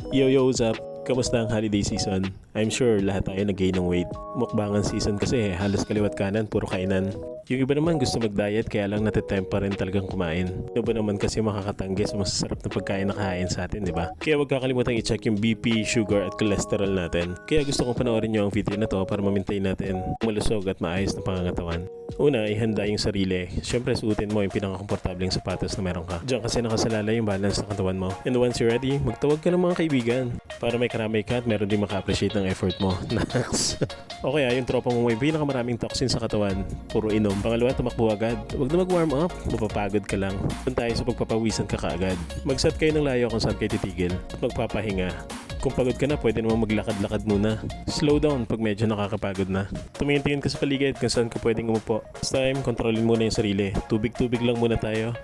Yo, what's up? Kamusta ang holiday season? I'm sure lahat tayo nag-gain ng weight. Mukbangan season kasi halos kaliwat kanan, puro kainan. Yung iba naman gusto mag-diet kaya lang natitempa rin talagang kumain. Yung iba naman kasi makakatanggi sa masasarap na pagkain na kahain sa atin, di ba? Kaya huwag kakalimutan i-check yung BP, sugar at cholesterol natin. Kaya gusto kong panoorin nyo ang video na to para ma-maintain natin malusog at maayos na pangangatawan. Una, ihanda yung sarili. Siyempre, suotin mo yung pinakakomportableng sapatos na meron ka. Diyan kasi nakasalalay yung balance ng katawan mo. And once you're ready, magtawag ka ng mga kaibigan para may karamay ka at meron din maka-appreciate ng effort mo. Next. O kaya yung tropa mo may pinakamaraming toxin sa katawan, puro inom. Pangalawa, tumakbo agad. Huwag na mag-warm up, mapapagod ka lang. Doon tayo sa pagpapawisan ka kaagad. Mag-set kayo ng layo kung saan kayo titigil at magpapahinga. Kung pagod ka na, pwede namang maglakad-lakad muna. Slow down pag medyo nakakapagod na. Tumingin-tingin ka sa paligid kung saan ka pwedeng umupo. This time, kontrolin muna yung sarili. Tubig-tubig lang muna tayo.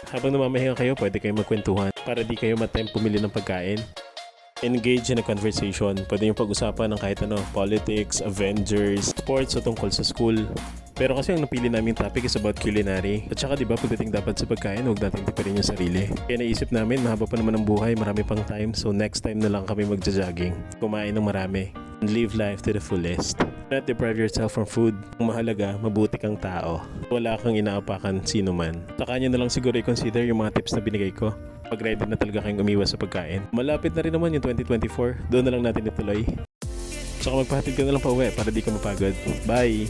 Habang namamahinga kayo, pwede kayo magkwentuhan para di kayo matemp pumili ng pagkain. Engage in a conversation. Pwede yung pag-usapan ng kahit ano, politics, Avengers, sports o tungkol sa school. Pero kasi ang napili namin topic is about culinary. At saka diba pagdating dapat sa pagkain, huwag natin tipirin yung sarili. Kaya naisip namin, mahaba pa naman ang buhay, marami pang time. So next time na lang kami magja-jogging. Kumain ng marami. And live life to the fullest. Not deprive yourself from food. Ang mahalaga, mabuti kang tao. Wala kang inaapakan sino man. Saka nyo na lang siguro i-consider yung mga tips na binigay ko. Pag-ready na talaga kayong umiwas sa pagkain. Malapit na rin naman yung 2024. Doon na lang natin ituloy. Saka magpahatid ka na lang pa uwi para di ka mapagod. Bye!